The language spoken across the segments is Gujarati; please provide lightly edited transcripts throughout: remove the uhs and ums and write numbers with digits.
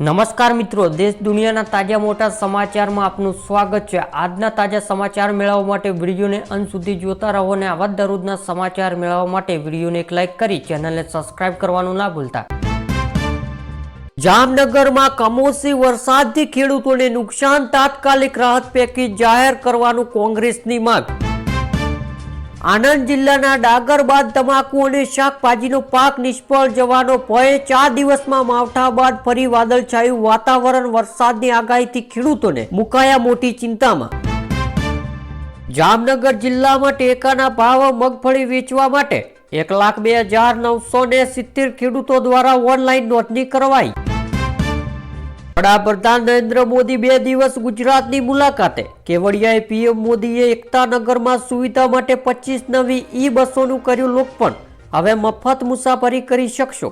નમસ્કાર મિત્રો, દેશ દુનિયાના તાજા મોટા સમાચારમાં આપનું સ્વાગત છે। આજના તાજા સમાચાર મેળવવા માટે વિડીયોને અંત સુધી જોતા રહો અને આવા દરરોજના સમાચાર મેળવવા માટે વિડીયોને એક લાઇક કરી ચેનલને સબસ્ક્રાઇબ કરવાનું ના ભૂલતા। જામનગરમાં કમોસમી વરસાદથી ખેડૂતોને નુકસાન, તાત્કાલિક રાહત પેકેજ જાહેર કરવાનું કોંગ્રેસની માંગ। આણંદ જિલ્લાના ડાંગર બાદ તમાકુ અને શાકભાજીનો પાક નિષ્ફળ જવાનો ભય। 4 દિવસમાં માવઠા બાદ ફરી વાદળછાયું વાતાવરણ, વરસાદની આગાહીથી ખેડૂતોને મુકાયા મોટી ચિંતામાં। જામનગર જિલ્લામાં ટેકાના ભાવે મગફળી વેચવા માટે 1,02,970 ખેડૂતો દ્વારા ઓનલાઈન નોંધણી કરવાઈ। વડાપ્રધાન નરેન્દ્ર મોદી 2 દિવસ ગુજરાતની મુલાકાતે। કેવડિયાએ પીએમ મોદીએ એકતાનગરમાં સુવિધા માટે 25 નવી ઈ બસોનું કર્યું લોકાર્પણ। હવે મફત મુસાફરી કરી શકશો।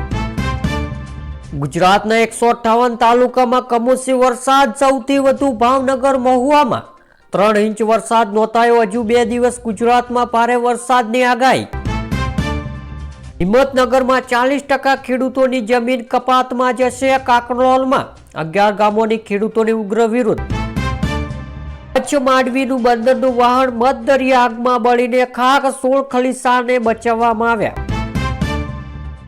ગુજરાતના 158 તાલુકામાં કમોસમી વરસાદ, સૌથી વધુ ભાવનગર મહુવામાં 3 ઇંચ વરસાદ નોંધાયો। હજુ 2 દિવસ ગુજરાતમાં ભારે વરસાદની આગાહી। હિંમતનગરમાં 40% ખેડૂતોની જમીન કપાતમાં જશે। કાકરોલમાં 11 ગામોની ખેડૂતોની ઉગ્ર વિરોધ। કચ્છ માંડવીનું બંદરનું વાહન મધદરિયા આગમાં બળીને ખાક, 16 ખલીસાને બચાવવામાં આવ્યા।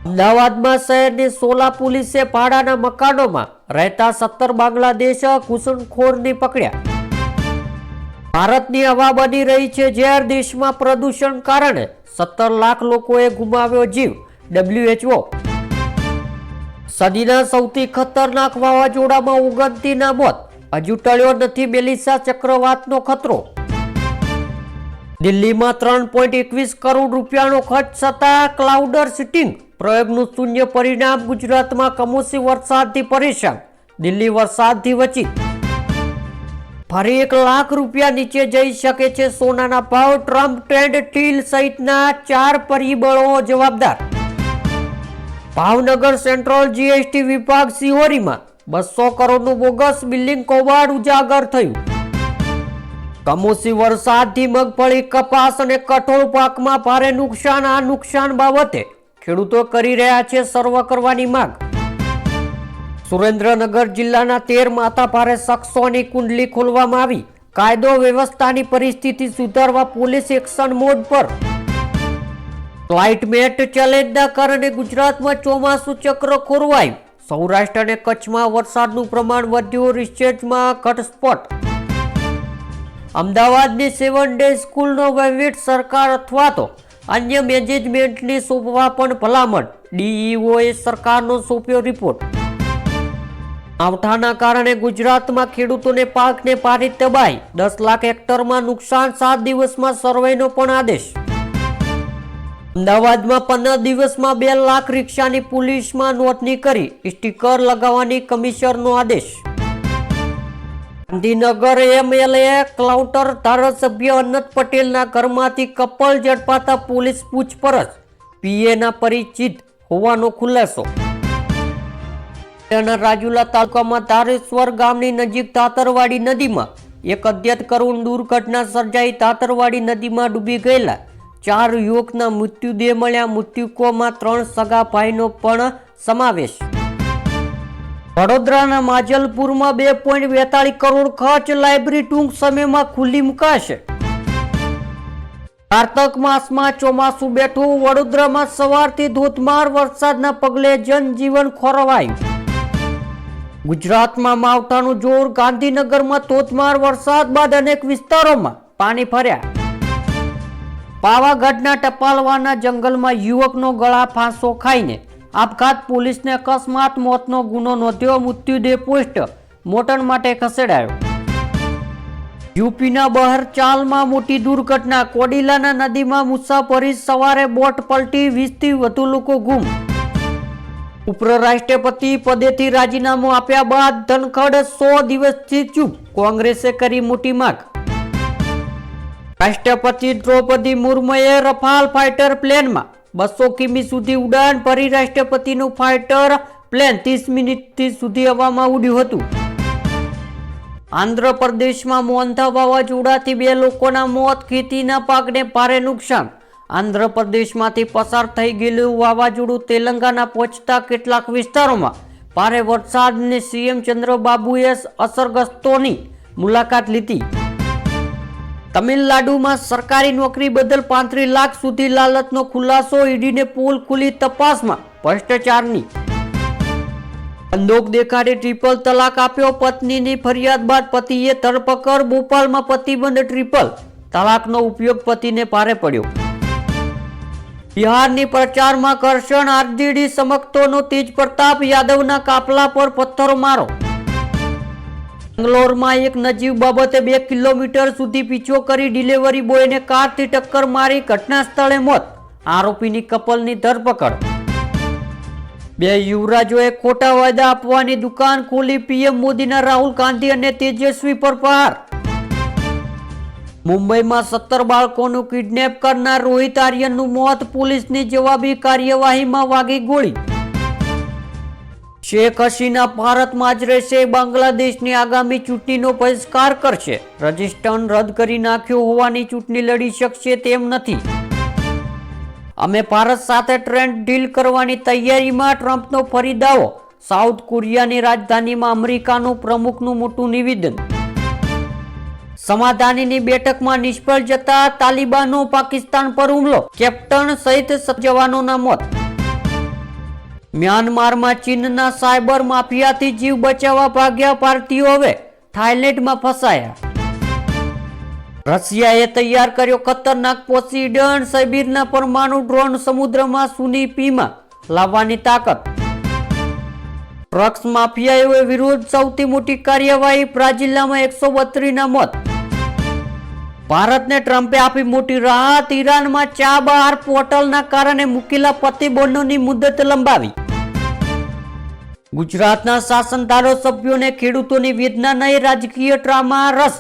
અમદાવાદમાં શહેરની સોલા પોલીસે ભાડાના મકાનોમાં રહેતા 17 બાંગ્લાદેશ ઘૂસણખોરને પકડ્યા। ભારતની હવા બની રહી છે ઝેર, દેશમાં પ્રદૂષણ કારણે 17 લાખ લોકોએ ગુમાવ્યો જીવ। WHO સદીના સૌથી ખતરનાક વાવાઝોડામાં 29ના મોત, હજુ ટળ્યો નથી મેલિસા ચક્રવાતનો ખતરો। દિલ્હીમાં 3.21 કરોડ રૂપિયાનો ખર્ચ છતાં ક્લાઉડર સીટિંગ પ્રયોગનું શૂન્ય પરિણામ। ગુજરાતમાં કમોસમી વરસાદથી પરેશાન, દિલ્હી વરસાદથી વંચિત। ફરી 1 લાખ રૂપિયા નીચે જઈ શકે છે સોનાના ભાવ, ટ્રમ્પ ટ્રેડ ડીલ સહિતના 4 પરિબળો જવાબદાર। ભાવનગર સેન્ટ્રલ જીએસટી વિભાગ સિહોરીમાં 200 કરોડનું બોગસ બિલિંગ કૌભાંડ ઉજાગર થયું। કમોસમી વરસાદથી મગફળી, કપાસ અને કઠોળ પાકમાં ભારે નુકસાન। આ નુકસાન બાબતે ખેડૂતો કરી રહ્યા છે સર્વે કરવાની માંગ। સુરેન્દ્રનગર જિલ્લાના 13 માથાભારે શખ્સોની કુંડલી ખોલવામાં આવી। કાયદો વ્યવસ્થાની પરિસ્થિતિ સુધારવા પોલીસ એક્શન મોડ પર। ક્લાઇમેટ ચેલેન્જના કારણે ગુજરાતમાં ચોમાસું ચક્ર ખોરવાયું। સૌરાષ્ટ્ર અને કચ્છમાં વરસાદનું પ્રમાણ વધ્યું, રિસર્ચમાં ઘટસ્ફોટ। અમદાવાદની 7 ડે સ્કૂલનો વહીવટ સરકાર અથવા તો અન્ય મેનેજમેન્ટને સોંપવા પણ ભલામણ। ડીઈઓએ સરકારનો સોંપ્યો રિપોર્ટ। માવઠાના કારણે ગુજરાતમાં ખેડૂતોને પાકને ભારે તબાહી, 10 લાખ હેક્ટરમાં નુકસાન, 7 દિવસમાં સર્વેનો પણ આદેશ। અમદાવાદમાં 15 દિવસમાં 2 લાખ રિક્ષાની પોલીસમાં નોંધણી કરી, સ્ટીકર લગાવવાની કમિશનરનો આદેશ। ગાંધીનગર એમએલએ ક્લાઉટર ધારાસભ્ય અનંત પટેલના ઘરમાંથી કપલ ઝડપાતા પોલીસ પૂછપરછ, પીએના પરિચિત હોવાનો ખુલાસો। રાજુલા તાલુકામાં ધારેશ્વર ગામની નજીક તાતરવાડી નદીમાં એક અત્યંત કરુણ દુર્ઘટના સર્જાઈ। તાતરવાડી નદીમાં ડૂબી ગયેલા 4 યુવકના મૃત્યુદેહ મળ્યા। મૃતકોમાં 3 સગા ભાઈનો પણ સમાવેશ। વડોદરાના માજલપુરમાં 2.42 કરોડ ખર્ચ, લાઇબ્રેરી ટૂંક સમયમાં ખુલ્લી મુકાશે। કારતક માસમાં ચોમાસું બેઠું, વડોદરામાં સવારથી ધોધમાર વરસાદના પગલે જનજીવન ખોરવાયું। ગુજરાતમાં માવઠાનું જોર, ગાંધીનગરમાં ધોધમાર વરસાદ બાદ અનેક વિસ્તારોમાં પાણી ફર્યા। પાવાગઢના ટપાલવાના જંગલમાં યુવકનો ગળા ફાંસો ખાઈને આપઘાત, પોલીસને અકસ્માત મોતનો ગુનો નોંધ્યો। મૃત્યુદેહ પોસ્ટ મોર્ટમ માટે ખસેડાયો। યુપીના બહરચાલમાં મોટી દુર્ઘટના, કોડીલાના નદીમાં મુસાફરી સવારે બોટ પલટી, 20 થી વધુ લોકો ગુમ। ઉપરાષ્ટ્રપતિ પદેથી રાજીનામું આપ્યા બાદ ધનખડ 100 દિવસથી ચૂપ, કોંગ્રેસે કરી મોટી માંગ। રાષ્ટ્રપતિ દ્રૌપદી મુર્મુએ રફાલ ફાઇટર પ્લેનમાં 200 કિમી સુધી ઉડાન ભરી। રાષ્ટ્રપતિનું ફાઇટર પ્લેન 30 મિનિટ સુધી હવામાં ઉડ્યું હતું। આંધ્રપ્રદેશમાં મોન્થા વાવાઝોડાથી 2 લોકોના મોત, ખેતીના પાકને ભારે નુકસાન। આંધ્રપ્રદેશમાંથી પસાર થઈ ગયેલું વાવાઝોડું તેલંગાણા પહોંચતા કેટલાક વિસ્તારોમાં ભારે વરસાદની સીએમ ચંદ્રબાબુએ અસરગ્રસ્તોની મુલાકાત લીધી. તમિલનાડુમાં સરકારી નોકરી બદલ 35 લાખ સુધી લાલચનો ખુલાસો. ઈડીને પોલ ખુલી તપાસમાં ભ્રષ્ટાચારની. બંદૂક દેખાડી ટ્રિપલ તલાક આપ્યો. પત્નીની ફરિયાદ બાદ પતિએ ધરપકડ. ભોપાલમાં પ્રતિબંધ. ટ્રિપલ તલાકનો ઉપયોગ પતિને ભારે પડ્યો. બિહારની પ્રચારમાં ઘર્ષણ. આરજેડી સમર્થકોનો તેજ પ્રતાપ યાદવના કાફલા પર પથ્થરમારો. બેંગ્લોરમાં એક નજીવ બાબતે 2 કિલોમીટર સુધી પીછો કરી ડિલિવરી બોયને કારથી ટક્કર મારી. ઘટના સ્થળે મોત. આરોપીની કપલની ધરપકડ. 2 યુવરાજોએ ખોટા વાયદા આપવાની દુકાન ખોલી. પીએમ મોદીના રાહુલ ગાંધી અને તેજસ્વી પર પ્રહાર. મુંબઈમાં 17 બાળકોનું કિડનેપ કરનાર રોહિત આર્યનનું મોત. પોલીસની જવાબી કાર્યવાહીમાં વાગી ગોળી. શેખ હસીના ભારતમાં જ રહેશે. બાંગ્લાદેશની આગામી ચૂંટણીનો બહિષ્કાર કરશે. રજિસ્ટ્રેશન રદ કરી નાખ્યું હોવાની ચૂંટણી લડી શકશે તેમ નથી. અમે ભારત સાથે ટ્રેડ ડીલ કરવાની તૈયારીમાં. ટ્રમ્પનો ફરી દાવો. સાઉથ કોરિયાની રાજધાનીમાં અમેરિકાનું પ્રમુખનું મોટું નિવેદન. સમાધાનની બેઠકમાં નિષ્ફળ જતા તાલિબાનો પાકિસ્તાન પર હુમલો. કેપ્ટન સહિત 7 જવાનોના મોત. મ્યાનમારમાં ચીનના સાયબર માફિયાથી જીવ બચાવવા ભાગ્યા ભારતીયો હવે થાઇલેન્ડમાં ફસાયા. રશિયાએ તૈયાર કર્યો ખતરનાક પોસીડન. સાઇબીરના પરમાણુ ડ્રોન સમુદ્રમાં સુની પીમાં લાવવાની તાકાત. ડ્રગ્સ માફિયાઓ વિરુદ્ધ સૌથી મોટી કાર્યવાહી. બ્રાઝિલમાં 132ના મોત. ભારતને ટ્રમ્પે આપી મોટી રાહત. ઈરાનમાં ચાબહાર પોર્ટલના કારણે મૂકેલા પ્રતિબંધોની મુદત લંબાવી. ગુજરાતના શાસન ધારાસભ્યોને ખેડૂતોની વેદના નહીં. રાજકીય ડ્રામા રસ.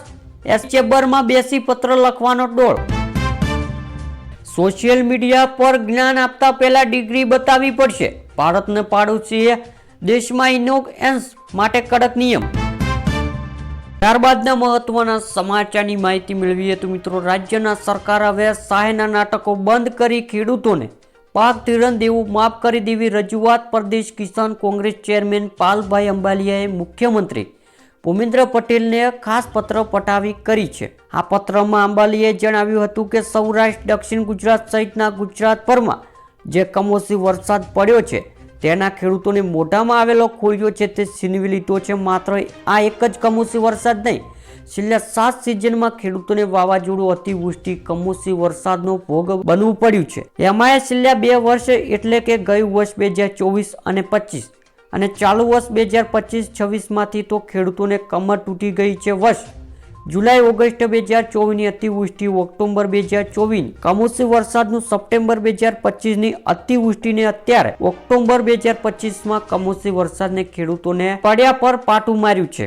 ચેમ્બરમાં બેસી પત્ર લખવાનો ડોળ. સોશિયલ મીડિયા પર જ્ઞાન આપતા પહેલા ડિગ્રી બતાવવી પડશે. ભારતને પાડોશી દેશમાં ઇનોવેશન માટે કડક નિયમ. ત્યારબાદના મહત્વના સમાચારની માહિતી મેળવીએ તો મિત્રો, રાજ્યના સરકાર હવે સહાયના નાટકો બંધ કરી ખેડૂતોને પાક ધિરાણ દેવું માફ કરી દેવી રજૂઆત. પ્રદેશ કિસાન કોંગ્રેસ ચેરમેન પાલભાઈ અંબાલિયાએ મુખ્યમંત્રી ભૂપેન્દ્ર પટેલને ખાસ પત્ર પઠાવી કરી છે. આ પત્રમાં અંબાલિયાએ જણાવ્યું હતું કે સૌરાષ્ટ્ર, દક્ષિણ ગુજરાત સહિતના ગુજરાતભરમાં જે કમોસમી વરસાદ પડ્યો છે તેના ખેડૂતોને મોઢામાં આવેલો ખોળિયો છે તે છીનવી લીધો છે. માત્ર આ એક જ કમોસમી વરસાદ નહીં, છેલ્લા 7 સિઝનમાં ખેડૂતોને વાવાઝોડું, અતિવૃષ્ટિ, કમોસમી વરસાદનો ભોગ બનવું પડ્યું છે. એમાં છેલ્લા 2 વર્ષ એટલે કે ગયું વર્ષ 2024 અને 25 અને ચાલુ વર્ષ 2025-26માંથી તો ખેડૂતોને કમર તૂટી ગઈ છે. વર્ષ જુલાઈ-ઓગસ્ટ 2024ની અતિવૃષ્ટિ, ઓક્ટોબર 2024 કમોસમી વરસાદનું, સપ્ટેમ્બર 2025ની અતિવૃષ્ટિને અત્યારે ઓક્ટોબર 2025માં કમોસમી વરસાદને ખેડૂતોને પડ્યા પર પાટું માર્યું છે.